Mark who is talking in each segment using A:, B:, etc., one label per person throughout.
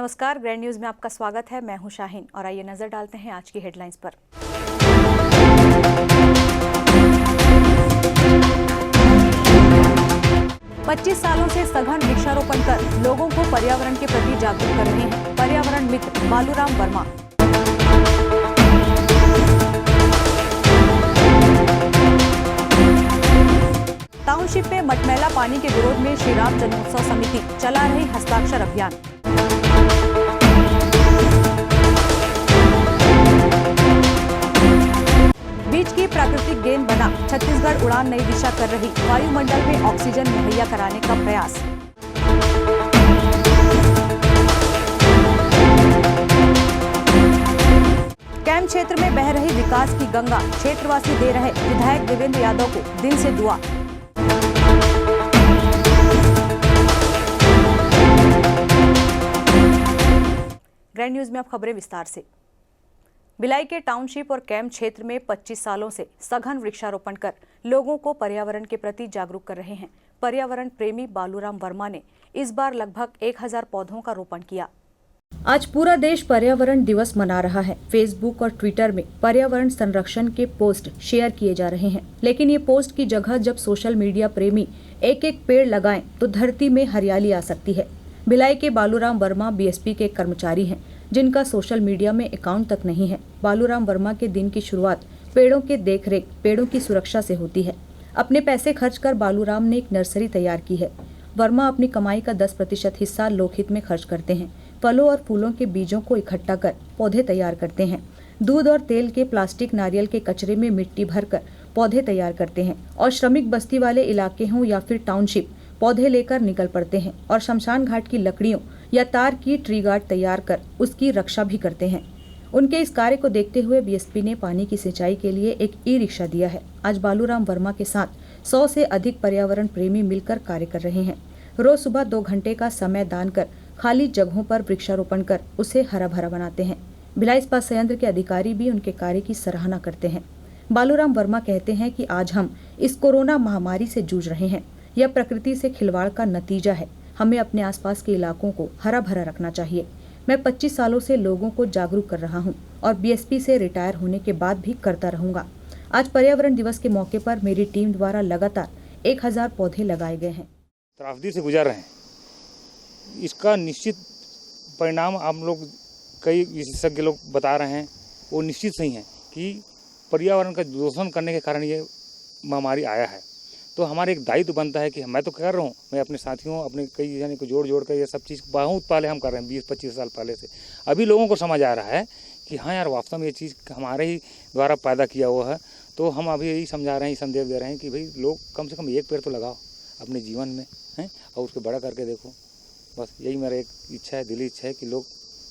A: नमस्कार, grand news में आपका स्वागत है। मैं हूं शाहीन और आइए नजर डालते हैं आज की हेडलाइंस पर। पच्चीस सालों से सघन वृक्षारोपण कर लोगों को पर्यावरण के प्रति जागरूक कर रहे हैं पर्यावरण मित्र बालूराम वर्मा। टाउनशिप में मटमैला पानी के विरोध में श्री राम जन्मोत्सव समिति चला रही हस्ताक्षर अभियान। बीच की प्राकृतिक गेंद बना छत्तीसगढ़ उड़ान नई दिशा कर रही वायुमंडल में ऑक्सीजन मुहैया कराने का प्रयास। कैंप क्षेत्र में बह रही विकास की गंगा, क्षेत्रवासी दे रहे विधायक देवेंद्र यादव को दिल से दुआ। ग्रैंड न्यूज में अब खबरें विस्तार से। भिलाई के टाउनशिप और कैंप क्षेत्र में 25 सालों से सघन वृक्षारोपण कर लोगों को पर्यावरण के प्रति जागरूक कर रहे हैं पर्यावरण प्रेमी बालूराम वर्मा ने इस बार लगभग 1000 पौधों का रोपण किया। आज पूरा देश पर्यावरण दिवस मना रहा है। फेसबुक और ट्विटर में पर्यावरण संरक्षण के पोस्ट शेयर किए जा रहे हैं, लेकिन ये पोस्ट की जगह जब सोशल मीडिया प्रेमी एक एक पेड़ लगाएं तो धरती में हरियाली आ सकती है। भिलाई के बालूराम वर्मा बीएसपी के कर्मचारी हैं, जिनका सोशल मीडिया में अकाउंट तक नहीं है। बालूराम वर्मा के दिन की शुरुआत पेड़ों के देखरेख, पेड़ों की सुरक्षा से होती है। अपने पैसे खर्च कर बालूराम ने एक नर्सरी तैयार की है। वर्मा अपनी कमाई का 10% हिस्सा लोकहित में खर्च करते हैं। फलों और फूलों के बीजों को इकट्ठा कर पौधे तैयार करते हैं। दूध और तेल के प्लास्टिक, नारियल के कचरे में मिट्टी भरकर पौधे तैयार करते हैं और श्रमिक बस्ती वाले इलाके हों या फिर टाउनशिप, पौधे लेकर निकल पड़ते हैं और शमशान घाट की लकड़ियों या तार की ट्री गार्ड तैयार कर उसकी रक्षा भी करते हैं। उनके इस कार्य को देखते हुए बीएसपी ने पानी की सिंचाई के लिए एक ई-रिक्शा दिया है। आज बालूराम वर्मा के साथ 100 से अधिक पर्यावरण प्रेमी मिलकर कार्य कर रहे हैं। रोज सुबह 2 घंटे का समय दान कर खाली जगहों पर वृक्षारोपण कर उसे हरा भरा बनाते हैं। भिलाई इस्पात संयंत्र के अधिकारी भी उनके कार्य की सराहना करते हैं। बालूराम वर्मा कहते हैं कि आज हम इस कोरोना महामारी से जूझ रहे हैं। यह प्रकृति से खिलवाड़ का नतीजा है। हमें अपने आसपास के इलाकों को हरा भरा रखना चाहिए। मैं 25 सालों से लोगों को जागरूक कर रहा हूं और बीएसपी से रिटायर होने के बाद भी करता रहूंगा। आज पर्यावरण दिवस के मौके पर मेरी टीम द्वारा लगातार 1000 पौधे लगाए गए हैं।
B: त्रासदी से गुजर रहे हैं, इसका निश्चित परिणाम हम लोग कई विशेषज्ञ लोग बता रहे हैं, वो निश्चित सही है कि पर्यावरण का दूषण करने के कारण ये महामारी आया है। तो हमारा एक दायित्व बनता है कि मैं तो कर रहा हूँ, मैं अपने साथियों, अपने कई जने को जोड़ कर ये सब चीज़ बहुत पहले हम कर रहे हैं, 20-25 साल पहले से। अभी लोगों को समझ आ रहा है कि हाँ यार, वास्तव में ये चीज़ हमारे ही द्वारा पैदा किया हुआ है। तो हम अभी यही समझा रहे हैं, संदेश दे रहे हैं कि भाई लोग कम से कम एक पेड़ तो लगाओ अपने जीवन में, हैं, और उसको बड़ा करके देखो। बस यही मेरा एक इच्छा है, दिली इच्छा है कि लोग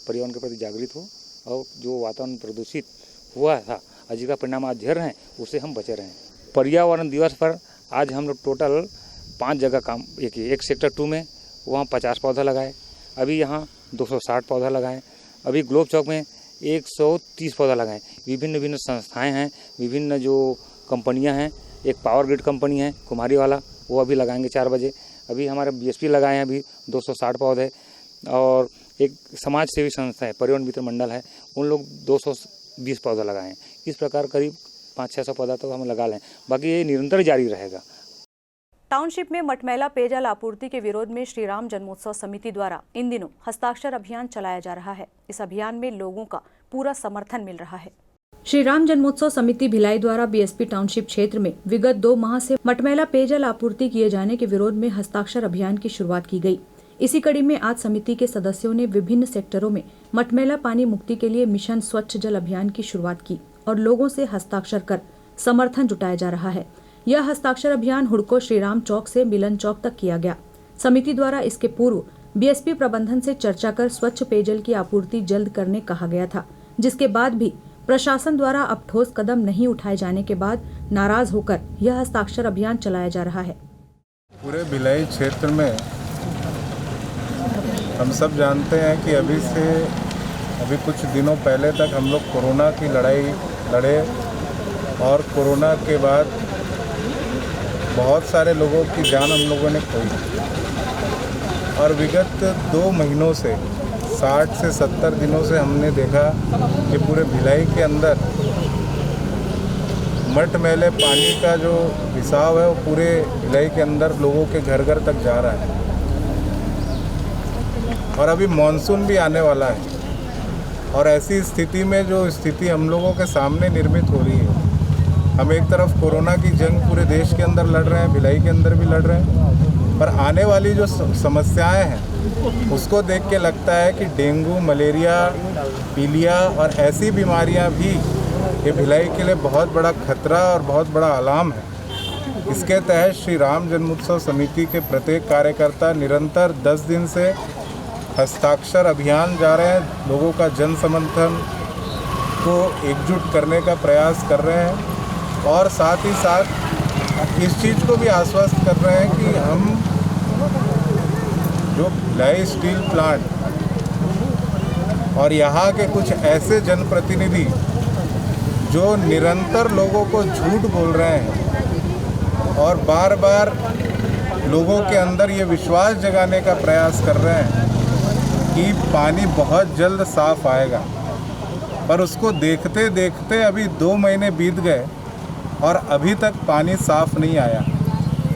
B: पर्यावरण के प्रति जागृत हो और जो वातावरण प्रदूषित हुआ था, जिसका परिणाम आज झेल रहे हैं, उससे हम बचे रहें। पर्यावरण दिवस पर आज हम लोग टोटल 5 जगह काम एक सेक्टर 2 में वहाँ 50 पौधा लगाए, अभी यहाँ 260 पौधा लगाए, अभी ग्लोब चौक में 130 पौधा लगाए। विभिन्न संस्थाएं हैं, विभिन्न जो कंपनियां हैं, एक पावर ग्रिड कंपनी है कुमारी वाला, वो अभी लगाएंगे 4 बजे। अभी हमारे बीएसपी लगाए हैं अभी 260 पौधे, और एक समाज सेवी संस्था है पर्यावरण मित्र मंडल है, उन लोग 220 पौधा लगाए हैं। इस प्रकार करीब 500-600 पौधा तो हम लगा लें, बाकी ये निरंतर जारी रहेगा।
A: टाउनशिप में मटमैला पेयजल आपूर्ति के विरोध में श्री राम जन्मोत्सव समिति द्वारा इन दिनों हस्ताक्षर अभियान चलाया जा रहा है। इस अभियान में लोगों का पूरा समर्थन मिल रहा है। श्री राम जन्मोत्सव समिति भिलाई द्वारा बीएसपी टाउनशिप क्षेत्र में विगत 2 माह से मटमैला पेयजल आपूर्ति किए जाने के विरोध में हस्ताक्षर अभियान की शुरुआत की गई। इसी कड़ी में आज समिति के सदस्यों ने विभिन्न सेक्टरों में मटमैला पानी मुक्ति के लिए मिशन स्वच्छ जल अभियान की शुरुआत की और लोगों से हस्ताक्षर कर समर्थन जुटाया जा रहा है। यह हस्ताक्षर अभियान हुड़को श्रीराम चौक से मिलन चौक तक किया गया। समिति द्वारा इसके पूर्व बीएसपी प्रबंधन से चर्चा कर स्वच्छ पेयजल की आपूर्ति जल्द करने कहा गया था, जिसके बाद भी प्रशासन द्वारा अब ठोस कदम नहीं उठाए जाने के बाद नाराज होकर यह हस्ताक्षर अभियान चलाया जा रहा है।
C: पूरे भिलाई क्षेत्र में हम सब जानते हैं कि अभी कुछ दिनों पहले तक हम लोग कोरोना की लड़ाई लड़े और कोरोना के बाद बहुत सारे लोगों की जान हम लोगों ने खोई और विगत 2 महीनों से 60 से 70 दिनों से हमने देखा कि पूरे भिलाई के अंदर मटमैले पानी का जो रिसाव है वो पूरे भिलाई के अंदर लोगों के घर घर तक जा रहा है। और अभी मानसून भी आने वाला है और ऐसी स्थिति में जो स्थिति हम लोगों के सामने निर्मित हो रही है, हम एक तरफ कोरोना की जंग पूरे देश के अंदर लड़ रहे हैं, भिलाई के अंदर भी लड़ रहे हैं, पर आने वाली जो समस्याएं हैं उसको देख के लगता है कि डेंगू, मलेरिया, पीलिया और ऐसी बीमारियां भी ये भिलाई के लिए बहुत बड़ा खतरा और बहुत बड़ा अलार्म है। इसके तहत श्री राम जन्मोत्सव समिति के प्रत्येक कार्यकर्ता निरंतर 10 दिन से हस्ताक्षर अभियान जा रहे हैं, लोगों का जन समर्थन को एकजुट करने का प्रयास कर रहे हैं और साथ ही साथ इस चीज़ को भी आश्वस्त कर रहे हैं कि हम जो भिलाई स्टील प्लांट और यहाँ के कुछ ऐसे जनप्रतिनिधि जो निरंतर लोगों को झूठ बोल रहे हैं और बार बार लोगों के अंदर ये विश्वास जगाने का प्रयास कर रहे हैं कि पानी बहुत जल्द साफ आएगा, पर उसको देखते देखते अभी 2 महीने बीत गए और अभी तक पानी साफ नहीं आया।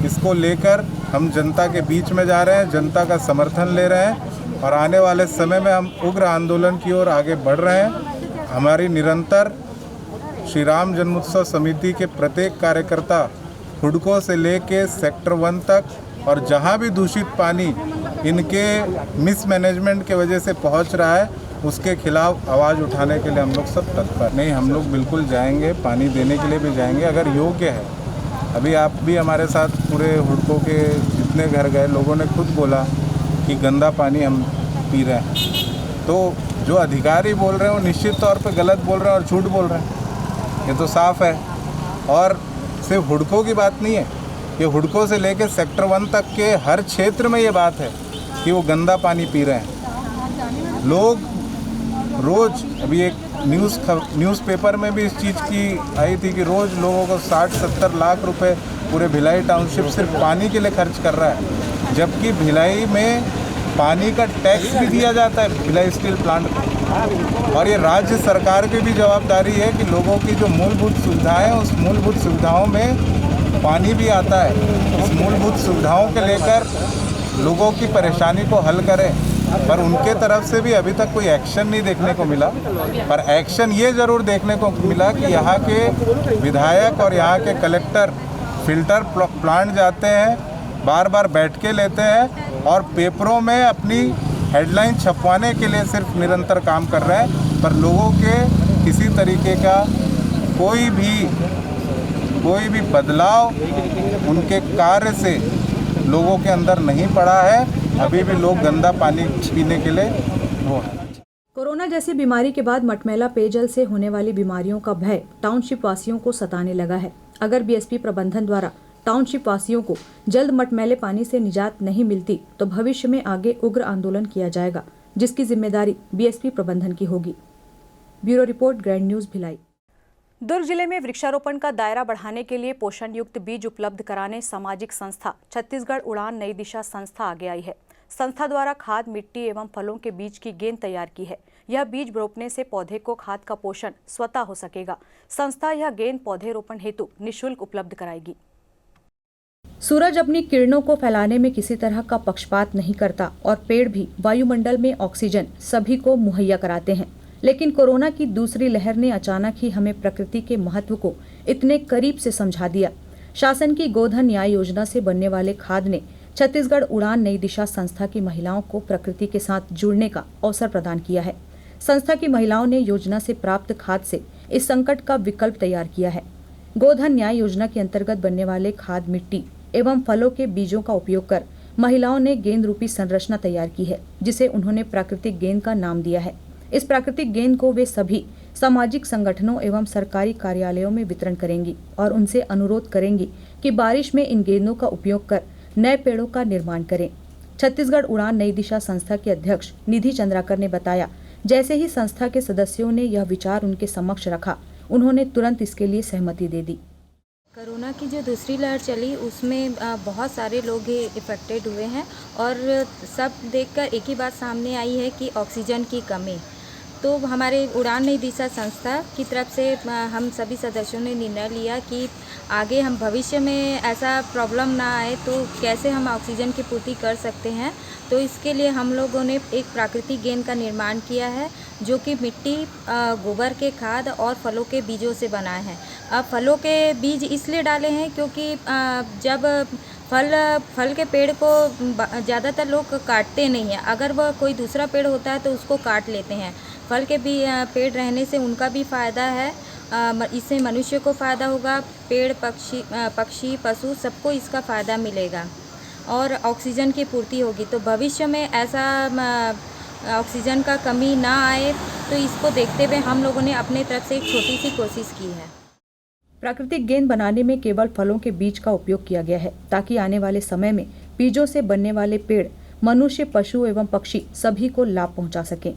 C: इसको लेकर हम जनता के बीच में जा रहे हैं, जनता का समर्थन ले रहे हैं और आने वाले समय में हम उग्र आंदोलन की ओर आगे बढ़ रहे हैं। हमारी निरंतर श्री राम जन्मोत्सव समिति के प्रत्येक कार्यकर्ता हुडको से लेके सेक्टर 1 तक और जहां भी दूषित पानी इनके मिसमैनेजमेंट के वजह से पहुंच रहा है उसके खिलाफ आवाज़ उठाने के लिए हम लोग सब तत्पर। नहीं, हम लोग बिल्कुल जाएंगे, पानी देने के लिए भी जाएंगे अगर योग्य है। अभी आप भी हमारे साथ पूरे हुडको के जितने घर गए, लोगों ने खुद बोला कि गंदा पानी हम पी रहे हैं। तो जो अधिकारी बोल रहे हैं वो निश्चित तौर पे गलत बोल रहे हैं और झूठ बोल रहे हैं, ये तो साफ है। और सिर्फ हुडको की बात नहीं है, ये हुडको से लेकर सेक्टर 1 तक के हर क्षेत्र में ये बात है कि वो गंदा पानी पी रहे हैं। लोग रोज़, अभी एक न्यूज़पेपर में भी इस चीज़ की आई थी कि रोज़ लोगों को 60-70 लाख रुपए पूरे भिलाई टाउनशिप सिर्फ पानी के लिए खर्च कर रहा है, जबकि भिलाई में पानी का टैक्स भी दिया जाता है भिलाई स्टील प्लांट को। और ये राज्य सरकार की भी जवाबदारी है कि लोगों की जो मूलभूत सुविधाएं हैं उस मूलभूत सुविधाओं में पानी भी आता है। इस मूलभूत सुविधाओं के लेकर लोगों की परेशानी को हल करें, पर उनके तरफ से भी अभी तक कोई एक्शन नहीं देखने को मिला। पर एक्शन ये ज़रूर देखने को मिला कि यहाँ के विधायक और यहाँ के कलेक्टर फिल्टर प्लांट जाते हैं, बार बार बैठकें लेते हैं और पेपरों में अपनी हेडलाइन छपवाने के लिए सिर्फ निरंतर काम कर रहे हैं, पर लोगों के किसी तरीके का कोई भी बदलाव उनके कार्य से लोगों के अंदर नहीं पड़ा है। अभी भी लोग गंदा पानी पीने के लिए वो है।
A: कोरोना जैसी बीमारी के बाद मटमैला पेयजल से होने वाली बीमारियों का भय टाउनशिप वासियों को सताने लगा है। अगर बीएसपी प्रबंधन द्वारा टाउनशिप वासियों को जल्द मटमैले पानी से निजात नहीं मिलती तो भविष्य में आगे उग्र आंदोलन किया जाएगा, जिसकी जिम्मेदारी बीएसपी प्रबंधन की होगी। Bureau report, grand news Bhilai. Durg जिले में वृक्षारोपण का दायरा बढ़ाने के लिए पोषण युक्त बीज उपलब्ध कराने सामाजिक संस्था छत्तीसगढ़ उड़ान नई दिशा संस्था आगे आई है। संस्था द्वारा खाद, मिट्टी एवं फलों के बीज की गेंद तैयार की है। यह बीज रोपने से पौधे को खाद का पोषण स्वतः हो सकेगा। संस्था यह गेंद पौधे रोपण हेतु निःशुल्क उपलब्ध कराएगी। सूरज अपनी किरणों को फैलाने में किसी तरह का पक्षपात नहीं करता और पेड़ भी वायुमंडल में ऑक्सीजन सभी को मुहैया कराते हैं। लेकिन कोरोना की दूसरी लहर ने अचानक ही हमें प्रकृति के महत्व को इतने करीब से समझा दिया। शासन की गोधन न्याय योजना से बनने वाले खाद ने छत्तीसगढ़ उड़ान नई दिशा संस्था की महिलाओं को प्रकृति के साथ जुड़ने का अवसर प्रदान किया है। संस्था की महिलाओं ने योजना से प्राप्त खाद से इस संकट का विकल्प तैयार किया है। गोधन न्याय योजना के अंतर्गत बनने वाले खाद, मिट्टी एवं फलों के बीजों का उपयोग कर महिलाओं ने गेंद रूपी संरचना तैयार की है, जिसे उन्होंने प्राकृतिक गेंद का नाम दिया है। इस प्राकृतिक गेंद को वे सभी सामाजिक संगठनों एवं सरकारी कार्यालयों में वितरण करेंगी और उनसे अनुरोध करेंगी कि बारिश में इन गेंदों का उपयोग कर नए पेड़ों का निर्माण करें। छत्तीसगढ़ उड़ान नई दिशा संस्था के अध्यक्ष निधि चंद्राकर ने बताया, जैसे ही संस्था के सदस्यों ने यह विचार उनके समक्ष रखा, उन्होंने तुरंत इसके लिए सहमति दे दी।
D: कोरोना की जो दूसरी लहर चली उसमें बहुत सारे लोग ही इफ़ेक्टेड हुए हैं और सब देखकर एक ही बात सामने आई है कि ऑक्सीजन की कमी। तो हमारे उड़ान नई दिशा संस्था की तरफ से हम सभी सदस्यों ने निर्णय लिया कि आगे हम भविष्य में ऐसा प्रॉब्लम ना आए तो कैसे हम ऑक्सीजन की पूर्ति कर सकते हैं। तो इसके लिए हम लोगों ने एक प्राकृतिक गेंद का निर्माण किया है जो कि मिट्टी, गोबर के खाद और फलों के बीजों से बना है। अब फलों के बीज इसलिए डाले हैं क्योंकि जब फल के पेड़ को ज़्यादातर लोग काटते नहीं हैं। अगर वह कोई दूसरा पेड़ होता है तो उसको काट लेते हैं। फल के भी पेड़ रहने से उनका भी फ़ायदा है, इससे मनुष्य को फ़ायदा होगा, पेड़ पक्षी पशु सबको इसका फ़ायदा मिलेगा और ऑक्सीजन की पूर्ति होगी। तो भविष्य में ऐसा ऑक्सीजन का कमी ना आए तो इसको देखते हुए हम लोगों ने अपने तरफ से एक छोटी सी कोशिश की है।
A: प्राकृतिक गेंद बनाने में केवल फलों के बीज का उपयोग किया गया है ताकि आने वाले समय में बीजों से बनने वाले पेड़ मनुष्य, पशु एवं पक्षी सभी को लाभ पहुंचा सकें।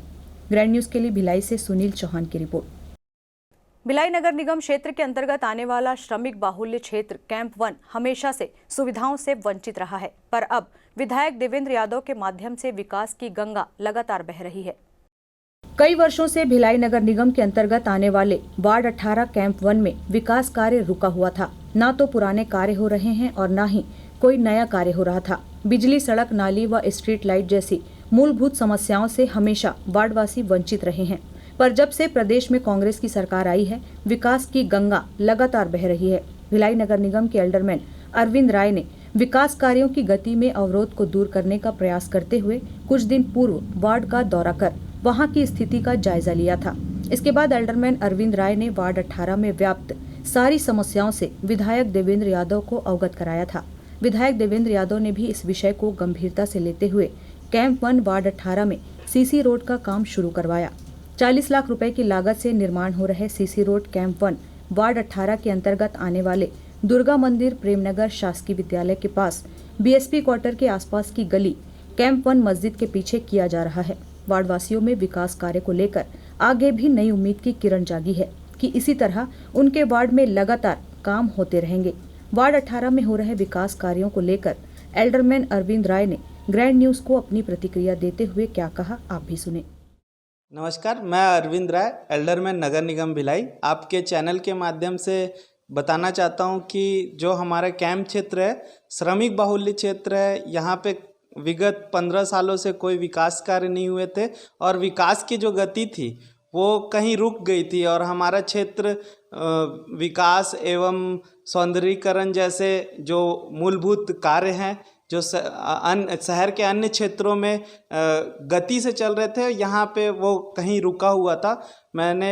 A: ग्रैंड न्यूज के लिए भिलाई से सुनील चौहान की रिपोर्ट। भिलाई नगर निगम क्षेत्र के अंतर्गत आने वाला श्रमिक बाहुल्य क्षेत्र कैंप 1 हमेशा से सुविधाओं से वंचित रहा है, पर अब विधायक देवेंद्र यादव के माध्यम से विकास की गंगा लगातार बह रही है। कई वर्षों से भिलाई नगर निगम के अंतर्गत आने वाले वार्ड 18 कैंप 1 में विकास कार्य रुका हुआ था। न तो पुराने कार्य हो रहे हैं और न ही कोई नया कार्य हो रहा था। बिजली, सड़क, नाली व स्ट्रीट लाइट जैसी मूलभूत समस्याओं से हमेशा वार्डवासी वंचित रहे हैं, पर जब से प्रदेश में कांग्रेस की सरकार आई है, विकास की गंगा लगातार बह रही है। भिलाई नगर निगम के एल्डरमैन अरविंद राय ने विकास कार्यों की गति में अवरोध को दूर करने का प्रयास करते हुए कुछ दिन पूर्व वार्ड का दौरा कर वहां की स्थिति का जायजा लिया था। इसके बाद एल्डरमैन अरविंद राय ने वार्ड 18 में व्याप्त सारी समस्याओं से विधायक देवेंद्र यादव को अवगत कराया था। विधायक देवेंद्र यादव ने भी इस विषय को गंभीरता से लेते हुए कैंप 1 वार्ड 18 में सीसी रोड का काम शुरू करवाया। 40 लाख रुपए की लागत से निर्माण हो रहे सीसी रोड कैंप 1 वार्ड 18 के अंतर्गत आने वाले दुर्गा मंदिर, प्रेमनगर शासकीय विद्यालय के पास, बीएसपी क्वार्टर के आसपास की गली कैंप 1 मस्जिद के पीछे किया जा रहा है। वार्डवासियों में विकास कार्य को लेकर आगे भी नई उम्मीद की किरण जागी है कि इसी तरह उनके वार्ड में लगातार काम होते रहेंगे। वार्ड 18 में हो रहे विकास कार्यों को लेकर एल्डरमैन अरविंद राय ने ग्रैंड न्यूज को अपनी प्रतिक्रिया देते हुए क्या कहा, आप भी सुने।
E: नमस्कार, मैं अरविंद राय, एल्डरमैन नगर निगम भिलाई, आपके चैनल के माध्यम से बताना चाहता हूं कि जो हमारा कैंप क्षेत्र है, श्रमिक बाहुल्य क्षेत्र है, यहाँ पे विगत 15 सालों से कोई विकास कार्य नहीं हुए थे और विकास की जो गति थी वो कहीं रुक गई थी और हमारा क्षेत्र विकास एवं सौंदर्यीकरण जैसे जो मूलभूत कार्य हैं जो शहर के अन्य क्षेत्रों में गति से चल रहे थे, यहाँ पे वो कहीं रुका हुआ था। मैंने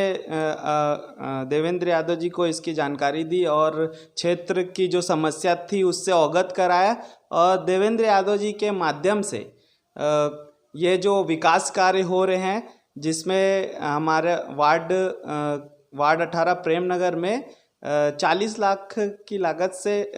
E: देवेंद्र यादव जी को इसकी जानकारी दी और क्षेत्र की जो समस्या थी उससे अवगत कराया और देवेंद्र यादव जी के माध्यम से ये जो विकास कार्य हो रहे हैं, जिसमें हमारे वार्ड 18 प्रेमनगर में 40 लाख की लागत से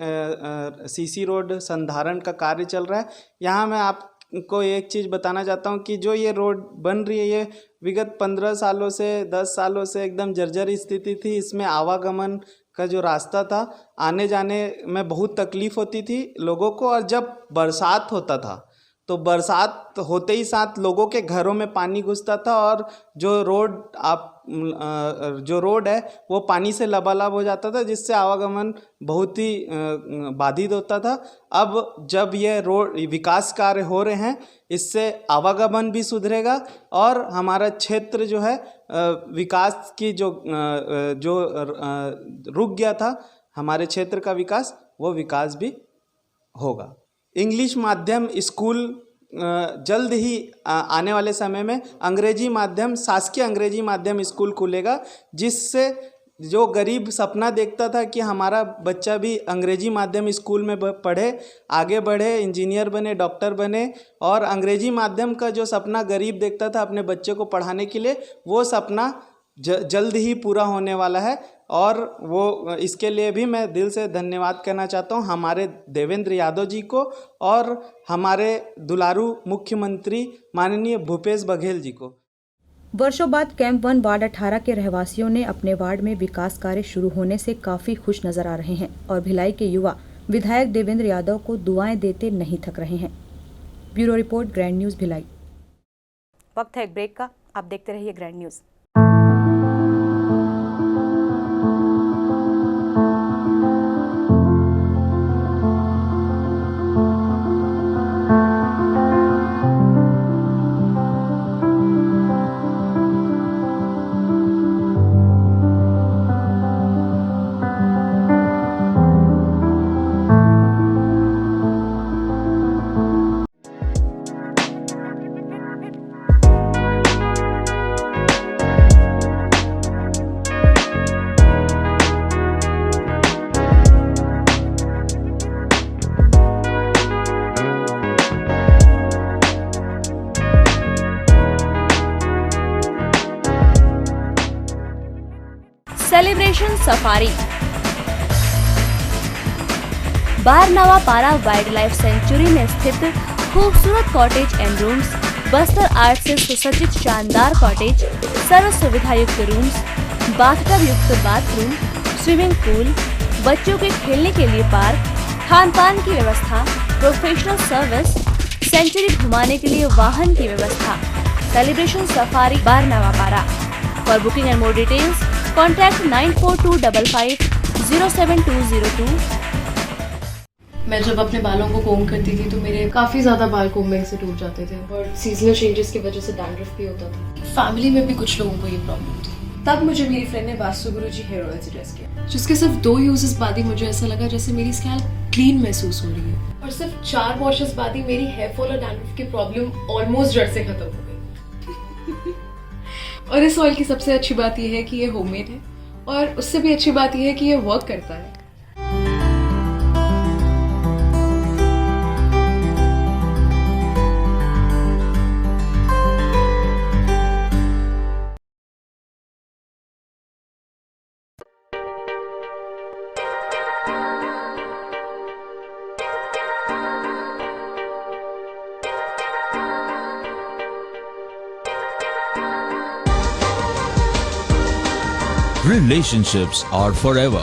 E: सीसी रोड संधारण का कार्य चल रहा है। यहाँ मैं आपको एक चीज़ बताना चाहता हूँ कि जो ये रोड बन रही है, ये विगत 15 सालों से 10 सालों से एकदम जर्जर स्थिति थी। इसमें आवागमन का जो रास्ता था, आने जाने में बहुत तकलीफ़ होती थी लोगों को और जब बरसात होता था तो बरसात होते ही साथ लोगों के घरों में पानी घुसता था और जो रोड है वो पानी से लबालब हो जाता था, जिससे आवागमन बहुत ही बाधित होता था। अब जब ये रोड विकास कार्य हो रहे हैं, इससे आवागमन भी सुधरेगा और हमारा क्षेत्र जो है विकास की जो रुक गया था हमारे क्षेत्र का विकास, वो विकास भी होगा। इंग्लिश माध्यम स्कूल जल्द ही आने वाले समय में अंग्रेजी माध्यम, शासकीय अंग्रेजी माध्यम स्कूल खुलेगा, जिससे जो गरीब सपना देखता था कि हमारा बच्चा भी अंग्रेजी माध्यम स्कूल में पढ़े, आगे बढ़े, इंजीनियर बने, डॉक्टर बने और अंग्रेजी माध्यम का जो सपना गरीब देखता था अपने बच्चे को पढ़ाने के लिए, वो सपना जल्द ही पूरा होने वाला है। और वो इसके लिए भी मैं दिल से धन्यवाद कहना चाहता हूँ हमारे देवेंद्र यादव जी को और हमारे दुलारू मुख्यमंत्री माननीय भूपेश बघेल जी को।
A: वर्षों बाद कैंप 1 वार्ड 18 के रहवासियों ने अपने वार्ड में विकास कार्य शुरू होने से काफी खुश नजर आ रहे हैं और भिलाई के युवा विधायक देवेंद्र यादव को दुआएं देते नहीं थक रहे हैं। Bureau report, grand news Bhilai. वक्त है एक ब्रेक का, आप देखते रहिए ग्रैंड न्यूज।
F: सेलिब्रेशन सफारी बारनावा पारा वाइल्ड लाइफ सेंचुरी में स्थित खूबसूरत cottage and rooms, Bastar art से सुसज्जित शानदार कॉटेज, सर्व सुविधा युक्त रूम्स, बाथटब युक्त बाथरूम, स्विमिंग पूल, बच्चों के खेलने के लिए पार्क, खान पान की व्यवस्था, प्रोफेशनल सर्विस, सेंचुरी घुमाने के लिए वाहन की व्यवस्था। सेलिब्रेशन सफारी बारनावा पारा। For booking and more details contact 9422550702।
G: मैं जब अपने बालों को कोम करती थी तो मेरे काफ़ी ज़्यादा बाल कोम्बिंग से टूट जाते थे और सीजनल चेंजेस की वजह से डैंड्रफ भी होता था। फैमिली में भी कुछ लोगों को ये प्रॉब्लम थी। तब मुझे मेरी फ्रेंड ने वास्तु गुरुजी हेयर ऑयल सजेस्ट किया, जिसके सिर्फ 2 यूजेस बाद ही मुझे ऐसा लगा जैसे मेरी स्कैल्प क्लीन महसूस हो रही है और सिर्फ 4 वॉशेस बाद ही मेरी हेयर फॉल और डैंड्रफ की प्रॉब्लम ऑलमोस्ट जड़ से खत्म हो गई। और इस ऑयल की सबसे अच्छी बात यह है कि ये होममेड है और उससे भी अच्छी बात यह है कि ये वर्क करता है।
H: Relationships are forever.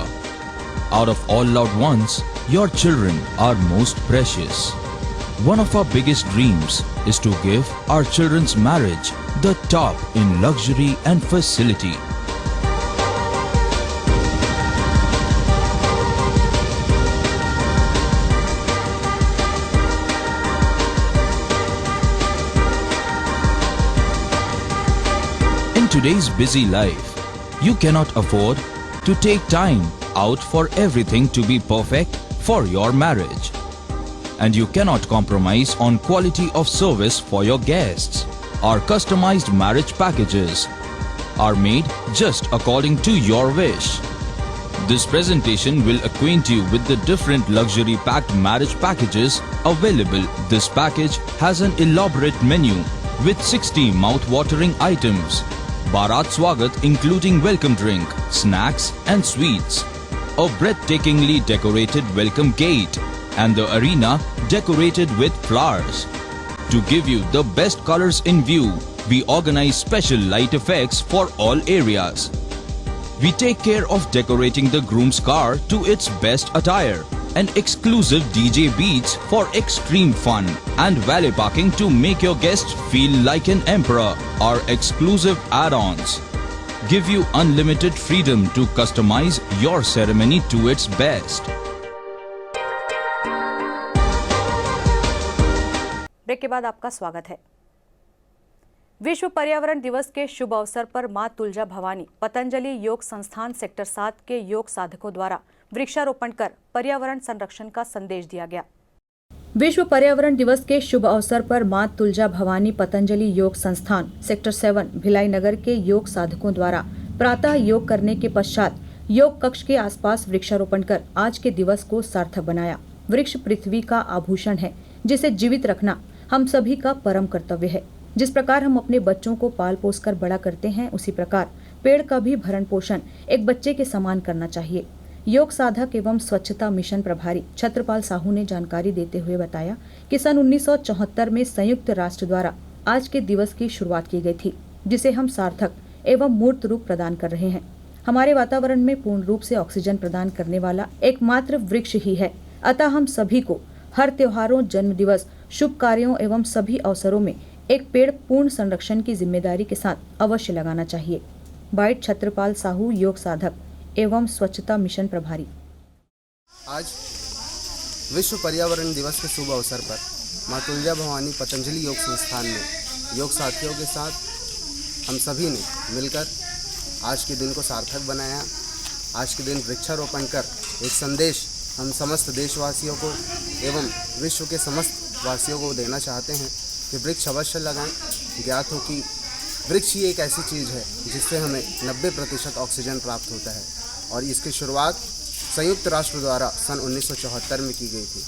H: Out of all loved ones, your children are most precious. One of our biggest dreams is to give our children's marriage the top in luxury and facility. In today's busy life, you cannot afford to take time out for everything to be perfect for your marriage. And you cannot compromise on quality of service for your guests. Our customized marriage packages are made just according to your wish. This presentation will acquaint you with the different luxury packed marriage packages available. This package has an elaborate menu with 60 mouth-watering items. Bharat Swagat including welcome drink, snacks and sweets, a breathtakingly decorated welcome gate and the arena decorated with flowers. To give you the best colors in view, we organize special light effects for all areas. We take care of decorating the groom's car to its best attire and exclusive DJ beats for extreme fun and valet parking to make your guests feel like an emperor. Our exclusive add-ons give you unlimited freedom to customize your ceremony to its best.
A: Break के बाद आपका स्वागत है। विश्व पर्यावरण दिवस के शुभ अवसर पर मां तुलजा भवानी पतंजलि योग संस्थान सेक्टर 7 के योग साधकों द्वारा वृक्षारोपण कर पर्यावरण संरक्षण का संदेश दिया गया। विश्व पर्यावरण दिवस के शुभ अवसर पर मां तुलजा भवानी पतंजलि योग संस्थान सेक्टर 7 भिलाई नगर के योग साधकों द्वारा प्रातः योग करने के पश्चात योग कक्ष के आसपास वृक्षारोपण कर आज के दिवस को सार्थक बनाया। वृक्ष पृथ्वी का आभूषण है, जिसे जीवित रखना हम सभी का परम कर्तव्य है। जिस प्रकार हम अपने बच्चों को पाल पोस कर बड़ा करते हैं, उसी प्रकार पेड़ का भी भरण पोषण एक बच्चे के समान करना चाहिए। योग साधक एवं स्वच्छता मिशन प्रभारी छत्रपाल साहू ने जानकारी देते हुए बताया कि सन 1974 में संयुक्त राष्ट्र द्वारा आज के दिवस की शुरुआत की गई थी। जिसे हम सार्थक एवं मूर्त रूप प्रदान कर रहे हैं। हमारे वातावरण में पूर्ण रूप से ऑक्सीजन प्रदान करने वाला एकमात्र वृक्ष ही है। अतः हम सभी को हर त्योहारों, जन्म दिवस, शुभ कार्यों एवं सभी अवसरों में एक पेड़ पूर्ण संरक्षण की जिम्मेदारी के साथ अवश्य लगाना चाहिए। बाइट छत्रपाल साहू, योग साधक एवं स्वच्छता मिशन प्रभारी।
I: आज विश्व पर्यावरण दिवस के शुभ अवसर पर माँ तुलजा भवानी पतंजलि योग संस्थान में योग साथियों के साथ हम सभी ने मिलकर आज के दिन को सार्थक बनाया। आज के दिन वृक्षारोपण कर एक संदेश हम समस्त देशवासियों को एवं विश्व के समस्त वासियों को देना चाहते हैं कि वृक्ष अवश्य लगाएं। ज्ञात हो कि वृक्ष ही एक ऐसी चीज़ है जिससे हमें 90% ऑक्सीजन प्राप्त होता है और इसकी शुरुआत संयुक्त राष्ट्र द्वारा सन 1974 में की गई थी।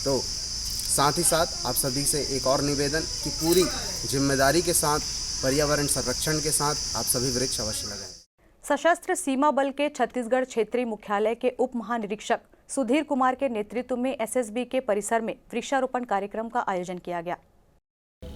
I: तो साथ ही साथ आप सभी से एक और निवेदन कि पूरी जिम्मेदारी के साथ पर्यावरण संरक्षण के साथ आप सभी वृक्ष अवश्य लगाएं।
A: सशस्त्र सीमा बल के छत्तीसगढ़ क्षेत्रीय मुख्यालय के उप महानिरीक्षक सुधीर कुमार के नेतृत्व में एसएसबी के परिसर में वृक्षारोपण कार्यक्रम का आयोजन किया गया।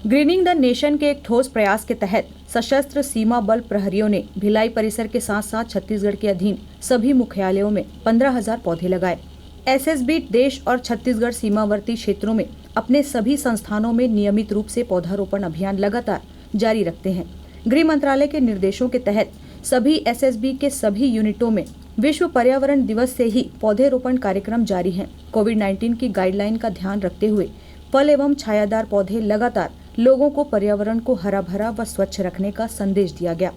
A: ग्रीनिंग द नेशन के एक ठोस प्रयास के तहत सशस्त्र सीमा बल प्रहरियों ने भिलाई परिसर के साथ साथ छत्तीसगढ़ के अधीन सभी मुख्यालयों में 15,000 पौधे लगाए। एसएसबी देश और छत्तीसगढ़ सीमावर्ती क्षेत्रों में अपने सभी संस्थानों में नियमित रूप से पौधारोपण अभियान लगातार जारी रखते हैं। गृह मंत्रालय के निर्देशों के तहत सभी एसएसबी के सभी यूनिटों में विश्व पर्यावरण दिवस से ही पौधेरोपण कार्यक्रम जारी हैं। कोविड-19 की गाइडलाइन का ध्यान रखते हुए फल एवं छायादार पौधे लगातार लोगों को पर्यावरण को हरा भरा व स्वच्छ रखने का संदेश दिया गया।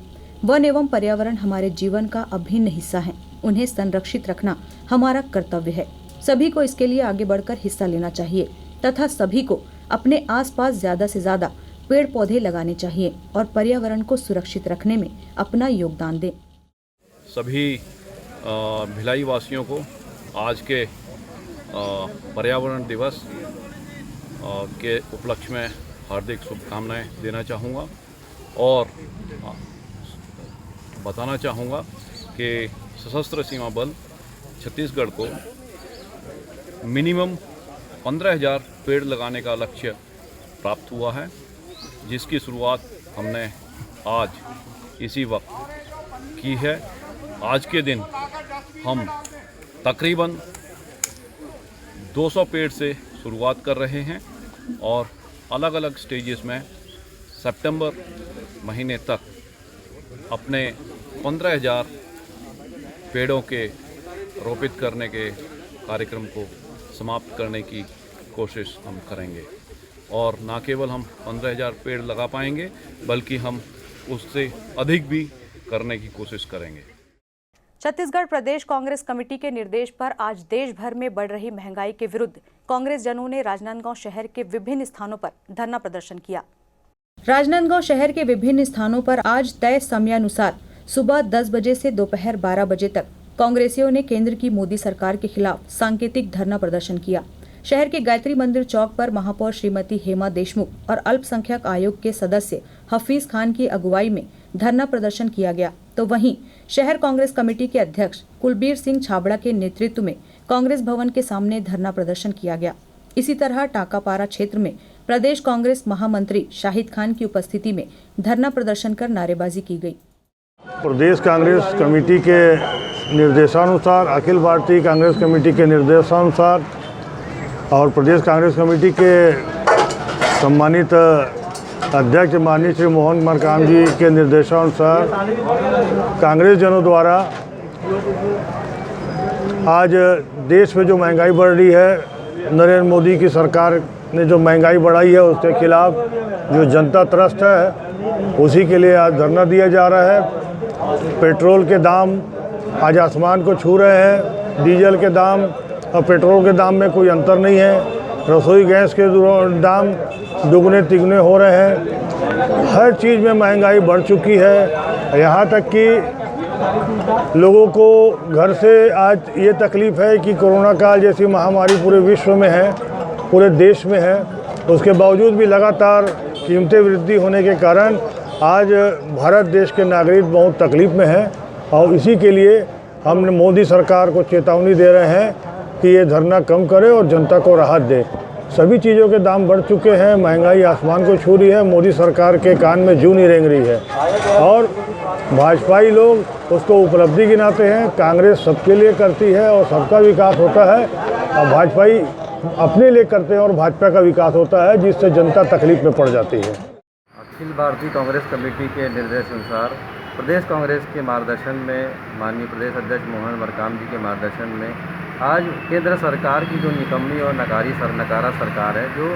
A: वन एवं पर्यावरण हमारे जीवन का अभिन्न हिस्सा है। उन्हें संरक्षित रखना हमारा कर्तव्य है। सभी को इसके लिए आगे बढ़कर हिस्सा लेना चाहिए तथा सभी को अपने आसपास ज्यादा से ज्यादा पेड़ पौधे लगाने चाहिए और पर्यावरण को सुरक्षित रखने में अपना योगदान दें।
J: सभी भिलाई वासियों को आज के पर्यावरण दिवस के उपलक्ष्य में हार्दिक शुभकामनाएं देना चाहूँगा और बताना चाहूँगा कि सशस्त्र सीमा बल छत्तीसगढ़ को मिनिमम 15,000 पेड़ लगाने का लक्ष्य प्राप्त हुआ है, जिसकी शुरुआत हमने आज इसी वक्त की है। आज के दिन हम तकरीबन 200 पेड़ से शुरुआत कर रहे हैं और अलग अलग स्टेजेस में सितंबर महीने तक अपने 15,000 पेड़ों के रोपित करने के कार्यक्रम को समाप्त करने की कोशिश हम करेंगे और न केवल हम 15,000 पेड़ लगा पाएंगे बल्कि हम उससे अधिक भी करने की कोशिश करेंगे।
A: छत्तीसगढ़ प्रदेश कांग्रेस कमेटी के निर्देश पर आज देश भर में बढ़ रही महंगाई के विरुद्ध कांग्रेस जनों ने राजनांदगांव शहर के विभिन्न स्थानों पर धरना प्रदर्शन किया। राजनांदगांव शहर के विभिन्न स्थानों पर आज तय समयानुसार सुबह 10 बजे से दोपहर 12 बजे तक कांग्रेसियों ने केंद्र की मोदी सरकार के खिलाफ सांकेतिक धरना प्रदर्शन किया। शहर के गायत्री मंदिर चौक पर महापौर श्रीमती हेमा देशमुख और अल्पसंख्यक आयोग के सदस्य हफीज खान की अगुवाई में धरना प्रदर्शन किया गया। तो वहीं शहर कांग्रेस कमेटी के अध्यक्ष कुलबीर सिंह छाबड़ा के नेतृत्व में कांग्रेस भवन के सामने धरना प्रदर्शन किया गया। इसी तरह टाकापारा क्षेत्र में प्रदेश कांग्रेस महामंत्री शाहिद खान की उपस्थिति में धरना प्रदर्शन कर नारेबाजी की गई।
K: प्रदेश कांग्रेस कमेटी के निर्देशानुसार, अखिल भारतीय कांग्रेस कमेटी के निर्देशानुसार और प्रदेश कांग्रेस कमेटी के सम्मानित अध्यक्ष माननीय श्री मोहन मरकाम जी के निर्देशानुसार कांग्रेस जनों द्वारा आज देश में जो महंगाई बढ़ रही है, नरेंद्र मोदी की सरकार ने जो महंगाई बढ़ाई है उसके खिलाफ जो जनता त्रस्त है उसी के लिए आज धरना दिया जा रहा है। पेट्रोल के दाम आज आसमान को छू रहे हैं। डीजल के दाम और पेट्रोल के दाम में कोई अंतर नहीं है। रसोई गैस के दाम दुगने तिगने हो रहे हैं। हर चीज़ में महंगाई बढ़ चुकी है। यहाँ तक कि लोगों को घर से आज ये तकलीफ़ है कि कोरोना काल जैसी महामारी पूरे विश्व में है, पूरे देश में है, उसके बावजूद भी लगातार कीमतें वृद्धि होने के कारण आज भारत देश के नागरिक बहुत तकलीफ़ में हैं और इसी के लिए हम मोदी सरकार को चेतावनी दे रहे हैं कि ये धरना कम करे और जनता को राहत दे। सभी चीज़ों के दाम बढ़ चुके हैं, महंगाई आसमान को छू रही है, मोदी सरकार के कान में जूं नहीं रेंग रही है और भाजपाई लोग उसको उपलब्धि गिनाते हैं। कांग्रेस सबके लिए करती है और सबका विकास होता है और भाजपाई अपने लिए करते हैं और भाजपा का विकास होता है, जिससे जनता तकलीफ में पड़ जाती है।
L: अखिल भारतीय कांग्रेस कमेटी के निर्देश अनुसार प्रदेश कांग्रेस के मार्गदर्शन में, माननीय प्रदेश अध्यक्ष मोहन मरकाम जी के मार्गदर्शन में आज केंद्र सरकार की जो निकम्मी और नकारा सरकार है, जो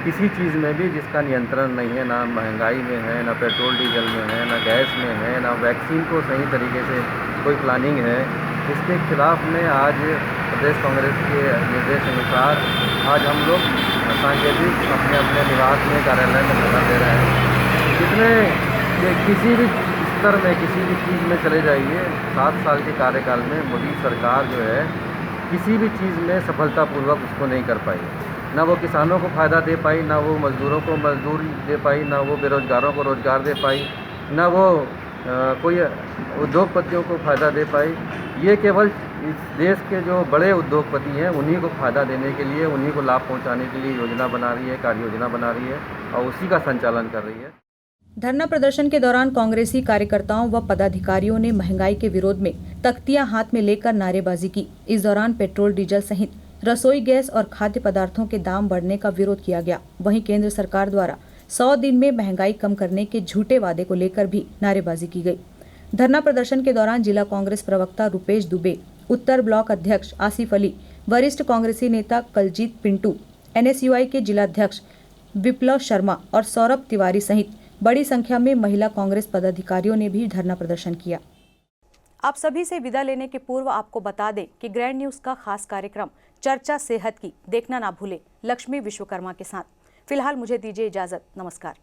L: किसी चीज़ में भी जिसका नियंत्रण नहीं है, ना महंगाई में है, ना पेट्रोल डीजल में है, ना गैस में है, ना वैक्सीन को सही तरीके से कोई प्लानिंग है, इसके खिलाफ में आज प्रदेश कांग्रेस के निर्देश अनुसार आज हम लोग सांकेतिक अपने अपने निवास में, कार्यालय में धरना दे रहे हैं। जितने किसी भी स्तर में, किसी भी चीज़ में चले जाइए, 7 साल के कार्यकाल में मोदी सरकार जो है किसी भी चीज़ में सफलतापूर्वक उसको नहीं कर पाई। ना वो किसानों को फ़ायदा दे पाई, ना वो मज़दूरों को मजदूरी दे पाई, ना वो बेरोज़गारों को रोज़गार दे पाई, ना वो कोई उद्योगपतियों को फ़ायदा दे पाई। ये केवल इस देश के जो बड़े उद्योगपति हैं उन्हीं को फ़ायदा देने के लिए, उन्हीं को लाभ पहुंचाने के लिए योजना बना रही है, कार्य योजना बना रही है और उसी का संचालन कर रही है।
A: धरना प्रदर्शन के दौरान कांग्रेसी कार्यकर्ताओं व पदाधिकारियों ने महंगाई के विरोध में तख्तियां हाथ में लेकर नारेबाजी की। इस दौरान पेट्रोल डीजल सहित रसोई गैस और खाद्य पदार्थों के दाम बढ़ने का विरोध किया गया। वहीं केंद्र सरकार द्वारा 100 दिन में महंगाई कम करने के झूठे वादे को लेकर भी नारेबाजी की गई। धरना प्रदर्शन के दौरान जिला कांग्रेस प्रवक्ता रुपेश दुबे, उत्तर ब्लॉक अध्यक्ष आसिफ अली, वरिष्ठ कांग्रेसी नेता कलजीत पिंटू, NSUI के जिलाध्यक्ष विप्लव शर्मा और सौरभ तिवारी सहित बड़ी संख्या में महिला कांग्रेस पदाधिकारियों ने भी धरना प्रदर्शन किया। आप सभी से विदा लेने के पूर्व आपको बता दें कि ग्रैंड न्यूज का खास कार्यक्रम चर्चा सेहत की देखना ना भूलें लक्ष्मी विश्वकर्मा के साथ। फिलहाल मुझे दीजिए इजाजत। नमस्कार।